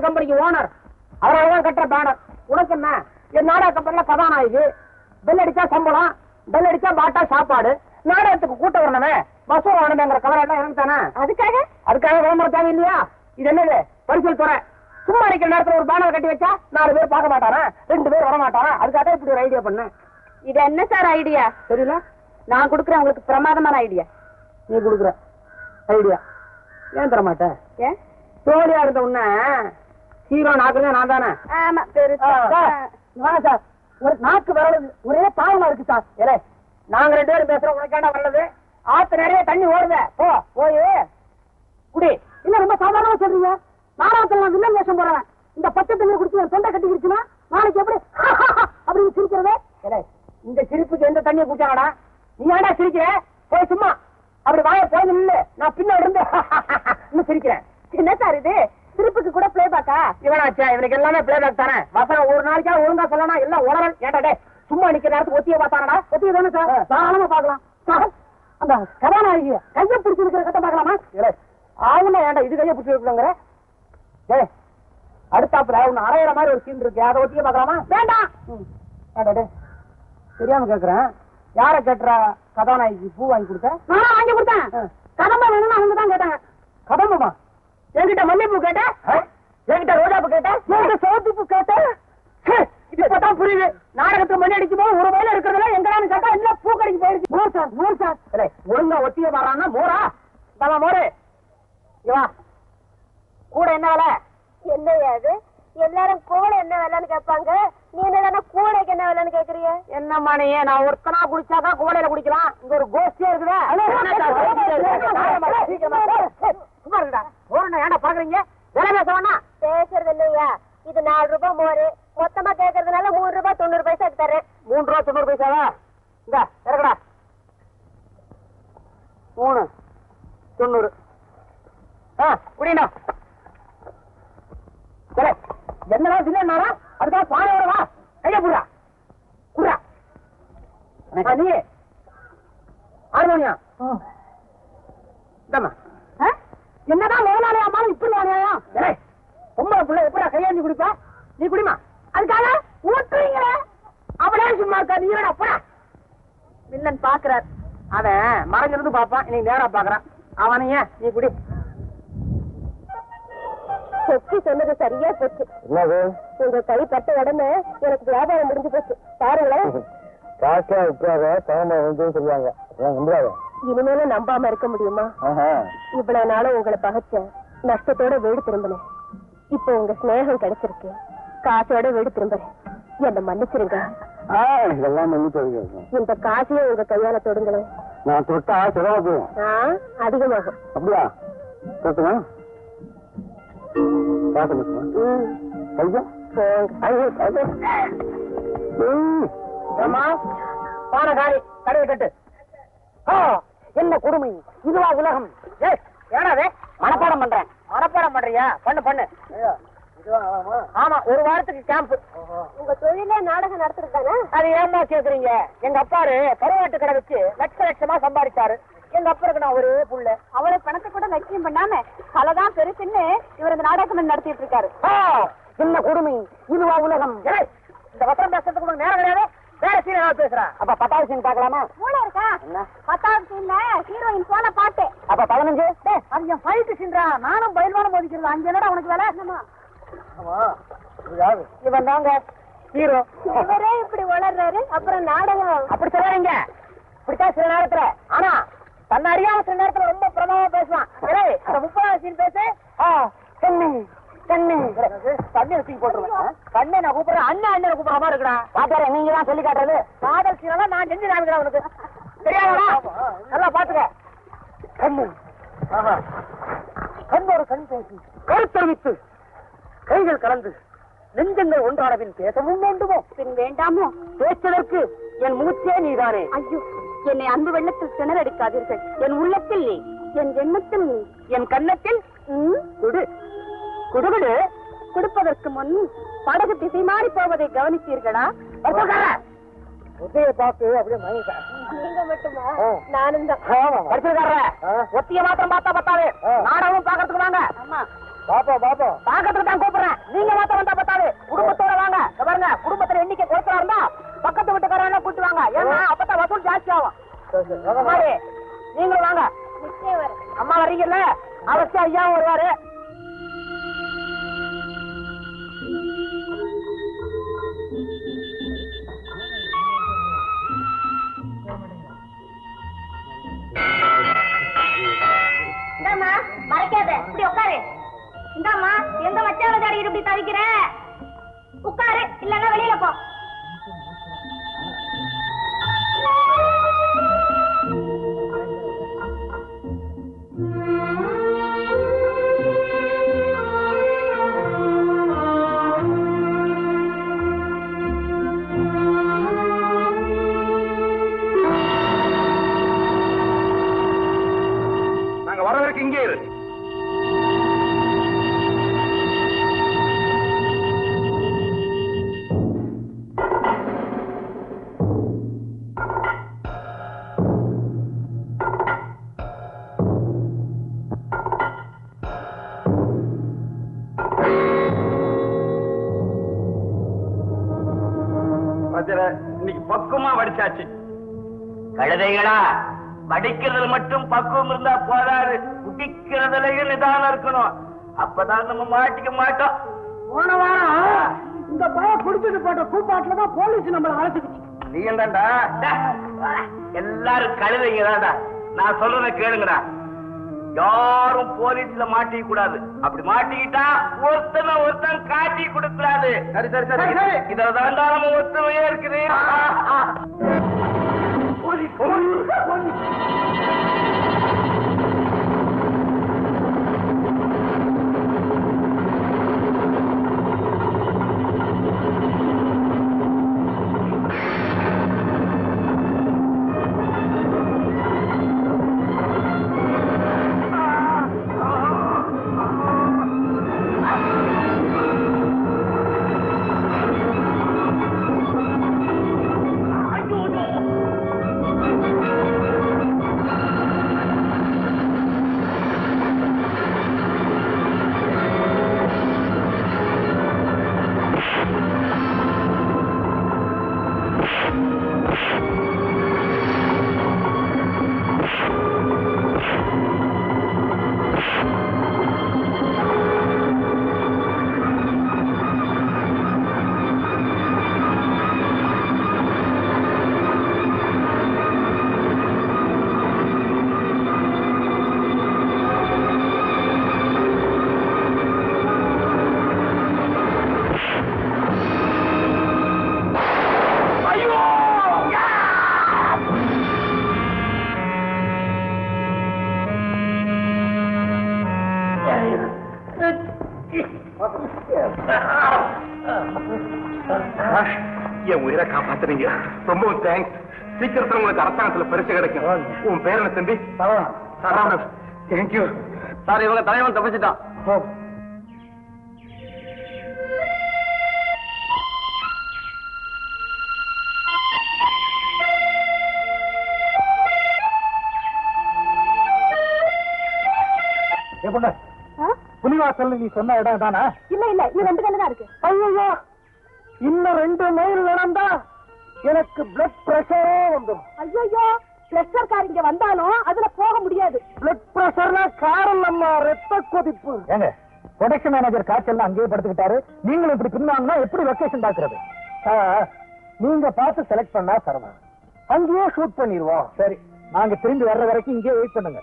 கம்பெனிக்கு ஓனர். அவரால் கட்டுற பேனர். உனக்கு என்ன? என் நாடக கம்பெனில கதாநாயகி. பெல் அடிச்சா சம்பளம், பெல் அடிச்சா பாட்டா சாப்பாடு. நாடகத்துக்கு கூட்ட வரணுமே, வசூல் வரணுங்கிற கவலை எல்லாம் எனக்கு தானே. அதுக்காக விளம்பரம் தேவை இல்லையா? இது என்னது? பரிசல் துறை. சும்மா இருக்கிற நேரத்துல ஒரு பேனர் கட்டி வச்சா 4 பேர் பார்க்க மாட்டாரா, 2 பேர் வர மாட்டாரா? அதுக்காக இப்படி ஒரு ஐடியா பண்ண. இது என்ன சார் ஐடியா? தெரியல. நான் கொடுக்குறேன் உங்களுக்கு பிரமாதமான ஐடியா. நீ கொடுக்குற ஐடியா ஏன் தர மாட்டேன்? ஏன்? ஜோலியா இருந்த உடனே ஹீரோ நாக்குறேன் நான் தானே. ஆமா பெருசா சார், ஒரு நாக்கு வரது ஒரே பாவமா இருக்கு சார். ஏலே, நாங்க 2 பேரும் பேசுறோம், உனக்காண்டா வரது? ஆத்து நிறைய தண்ணி ஓடுத. போய் குடி. இல்ல ரொம்ப சாதாரணமா சொல்றீங்க. நாடகத்துல நான் வில்லன் வேஷம் போறேன். இந்த பச்சை தண்ணி குடிச்சு தொண்டை கட்டிக்கிடுச்சுன்னா நாளைக்கு எப்படி அப்படின்னு சிரிக்கிறதே? ஏலே, இந்த சிரிப்புக்கு எந்த தண்ணியை குடிச்சாங்கடா? நீ ஏன்டா சிரிக்கிற? போய் சும்மா அப்படி வாய போய் நில்லு. நான் பின்னாடி இருந்து இன்னும் சிரிக்கிறேன். என்ன சார் இது? சிரிப்புக்கு கூட பிளே பாக்கா? இவனாச்சா? இவனுக்கு எல்லாமே பிளே பேக் தானே. வசனம் ஒரு நாளைக்கா ஒழுங்கா சொல்லணும். எல்லாம் உணரல். ஏட்டாடே சும்மா நிக்கிற நேரத்துக்கு ஒத்திய பார்த்தானடா? ஒத்திய தானே சார், தாராளமா பாக்கலாம். அந்த கதாநாயகிய கையை பிடிச்சிருக்கிற கட்ட பாக்கலாமா? ஆவுன்னா ஏன்டா இது கையை பிடிச்சிருக்குங்கிற? அடுத்தாப்புல ஒன்னு அரையிற மாதிரி ஒரு சீன் இருக்கு, அதை ஒத்திய பாக்கலாமா? வேண்டாம். ஏட்டாடே தெரியாம கேக்குறேன். யார கேட்டுறா கதாநாயகி பூ வாங்கி கொடுத்த? நான் வாங்கி கொடுத்தேன். கதம்பா வேணும்னு அவங்க தான் கேட்டாங்க. கதம்பமா? என்கிட்ட மல்லிப்பூ கேட்ட, என்கிட்ட ரோஜாப்பூ கேட்ட, என்கிட்ட சோத்துப்பூ கேட்ட. இப்பதான் புரியுது. நாடகத்துக்கு மணி அடிக்கும் போது ஒரு வயல இருக்கிறதுல எங்கடான்னு கேட்டா எல்லாம் பூ கடைக்கு போயிருச்சு. மோர் சார் ஒழுங்கா ஒத்திய பாடுறான்னா மோரா? தவா மோரு இவா கூட என்ன வேலை? என்னையாது எல்லாரும் கூட என்ன வேலைன்னு கேட்பாங்க. நீ என்ன கூடைக்கு என்ன வேலைன்னு கேக்குறீங்க? என்னம்மா நீ? நான் ஒருத்தனா குடிச்சாதான் கூடையில குடிக்கலாம். இங்க ஒரு கோஷ்டியா இருக்குதா? சும்மா இருக்குடா. ஏன்டா பாக்குறீங்க? வேலை பேச வேணா? பேசுறது இல்லையா? இது 4 ரூபாய் மோரு. மொத்தமா கேக்குறதுனால 3 ரூபாய் 90 பைசா தரேன். 3 ரூபா 90 பைசாவா? இந்த இறக்கடா. 3 90. குடினா என்னடா சின்னடா? அதுக்காக பானை வரவா? கைய புடுறா குடுறா. நீ ஹார்மோனியா என்னதான் மேலாளையாமாலும் இப்படி ஆனையா? பொம்பளை பிள்ளை எப்படா கையாண்டி குடிப்பா? நீ குடிமா. அதுக்காக ஊற்றுவீங்கள? அவனே சும்மா இருக்கா? நீ வேணா போடா. வில்லன் பாக்குறார். அவன் மறைஞ்சிருந்து பாப்பான், இன்னைக்கு நேரா பாக்குறான். அவனையே நீ குடி. சொத்தி சொன்னது சரியா போச்சு. உங்க கை பட்ட உடனே எனக்கு வியாபாரம் முடிஞ்சு போச்சு. பாருங்களேன். சொல்லுவாங்க. இனிமேலும் நம்பாம இருக்க முடியுமா? இவ்வளவு நாளும் உங்களை பகைச்ச நஷ்டத்தோட வீடு திரும்பினேன். இப்போ உங்க ஸ்நேகம் கிடைச்சிருக்கு. காசோட வீடு திரும்புறேன். என்ன மன்னிச்சிருங்க. இந்த காசையும் உங்க கையால தொடுங்களேன். நான் தொட்டா செலவு அதிகமாகும். அப்படியா? தொட்டுமா? கடையை கட்டு. என்ன கொடுமை! இதுவா உலகம்? ஏனாவே மனப்பாடம் பண்றேன். மனப்பாடம் பண்றியா? பண்ணு. ஆமா, ஒரு வாரத்துக்கு கேம்ப். உங்க தொழிலே நாடகம் நடத்துறதுதானே? அது ஏமா கேக்குறீங்க? எங்க அப்பாரு கருவாட்டு கடை வச்சு லட்சமா சம்பாதிச்சாரு. எங்க அப்பாருக்கு நான் ஒரே புள்ள. அவ்வளவு பணத்தை கூட லட்சியம் பண்ணாம கலைதான் பெருசுன்னு இவர் இந்த நாடகம் நடத்திட்டு இருக்காரு. என்ன கொடுமை! இதுவா உலகம்? இந்த வசனம் பேசுறதுக்கு நேரம் கிடையாது. வேற சீன் ஏதாவது பேசுறேன். அப்ப 10வது சீன் பாக்கலாமா? மூளை இருக்கா? 10வது சீன்ல ஹீரோயின் போன பாட்டு. அப்ப 15? அது என் ஃபைட் சீன்ரா. நானும் பயில்வானம் மோதிக்கிறது. அங்க என்னடா உனக்கு வேலை? இவன் தாங்க ஹீரோ. இவரே இப்படி வளர்றாரு, அப்புறம் நாடகம் அப்படி சொல்லாதீங்க. இப்படித்தான் சில நேரத்துல. ஆனா தன்னை அறியாம சில நேரத்துல ரொம்ப பிரமாதமா பேசுவான். அந்த 30வது சீன் பேசு. தண்ணி தூக்கி போட்டுருவேன். கண்ணை நான் கூப்பிடுறேன். அண்ணன் கூப்பிடுற மாதிரி இருக்கா? பாத்தாரு, நீங்க தான் சொல்லி காட்டுறது. காதல் சீனா நான் செஞ்சு காமிக்கிறேன் உனக்கு. தெரியாதா? நல்லா பாத்துக்க. கண்ணோடு கண் பேசி கருத்தறிவித்து கைகள் கலந்து நெஞ்சங்கள் ஒன்றானவின் பேசவும் வேண்டுமோ? பின் வேண்டாமோ? பேச்சதற்கு என் மூச்சே நீதானே. ஐயோ, என்னை அன்பு வெள்ளத்தில் திணறடிக்காதீர்கள். என் உள்ளத்தில் நீ, என் எண்ணத்தில் நீ, என் கண்ணத்தில் குடுகுடு. கொடுப்பதற்கு முன் படகு திசை மாறி போவதை கவனித்தீர்களா? பார்த்து அப்படியே நீங்க மட்டுமா? நானும் தான். ஒத்திய மாத்திரம் பார்த்தா பத்தாது. நாடகம் பாக்கிறதுக்கு வாங்க. ஆமா, பாப்பா பாப்பா பாக்கத்துக்கு தான் கூப்பிடுறேன். நீங்க மாத்த வந்தா பத்தாது, குடும்பத்தோட வாங்க. பாருங்க, குடும்பத்துல எண்ணிக்கை குறைச்சா இருந்தா பக்கத்து வீட்டுக்காரங்க கூட்டு வாங்க. ஏன்னா அப்பதான் வசூல் ஜாஸ்தி ஆகும். நீங்களும் வாங்க. அம்மா வர்றீங்கல்ல, அவசியம் ஐயாவும் வருவாரு. இந்தாம்மா, மறைக்காத, இப்படி உட்காரு. இந்தாம்மா, எந்த மச்சான தாடி இப்படி தவிக்கிற? உட்காரு, இல்லன்னா வெளியில போ. நாங்க வர வரைக்கும் இங்கே இரு. இன்னைக்கு பக்குவமா வடிச்சாச்சு. கழுதைகளா, வடிக்கிறதுல மட்டும் பக்குவம் இருந்தா போதாது, குடிக்கிறதுலயும் நிதானம் இருக்கணும். அப்பதான் நம்ம மாட்டிக்க மாட்டோம். போன வாரம் இந்த பையன் குடிச்சிட்டு போட்ட கூப்பாட்டுலதான் போலீஸ் நம்மள அழைச்சிருச்சு. நீ என்னடா, எல்லாரும் கழுதைங்கதாடா. நான் சொல்றத கேளுங்கடா. யாரும் போலீஸ்ல மாட்டிக்க கூடாது. அப்படி மாட்டிக்கிட்டா ஒருத்தன் காட்டி கொடுக்கூடாது. சரி சரி சரி, இதுல தான் நம்ம ஒத்துமையே இருக்குது. என் உயிரை காப்பாத்துறீங்க, ரொம்ப தேங்க்ஸ். சீக்கிரத்துல உங்களுக்கு அரசாங்கத்துல பரிசு கிடைக்கும். உன் பேர் என்ன தம்பி? சரவணன். Thank you sir. இவங்க தலைவன் தப்பிச்சுட்டான். புலிவாசல் நீ சொன்ன இடம் தானா? இல்ல இல்ல, இது 2 கல்லு தான் இருக்கு. ஐயோ, இன்னும் 2 மைல் நடந்தா எனக்கு பிளட் பிரஷரே வந்துடும். ஐயோ, பிரஷர் கார் இங்க வந்தாலும் அதுல போக முடியாது. பிளட் பிரஷர்னா காரணம் நம்ம ரத்த கொதிப்பு. ஏங்க, ப்ரொடக்ஷன் மேனேஜர் காய்ச்சல் அங்கேயே படுத்துக்கிட்டாரு. நீங்களும் இப்படி பின்னாங்கன்னா எப்படி லொகேஷன் பாக்குறது? நீங்க பார்த்து செலக்ட் பண்ணா தரமா, அங்கேயே ஷூட் பண்ணிடுவோம். சரி, நாங்க திரும்பி வர்ற வரைக்கும் இங்கேயே வெயிட் பண்ணுங்க.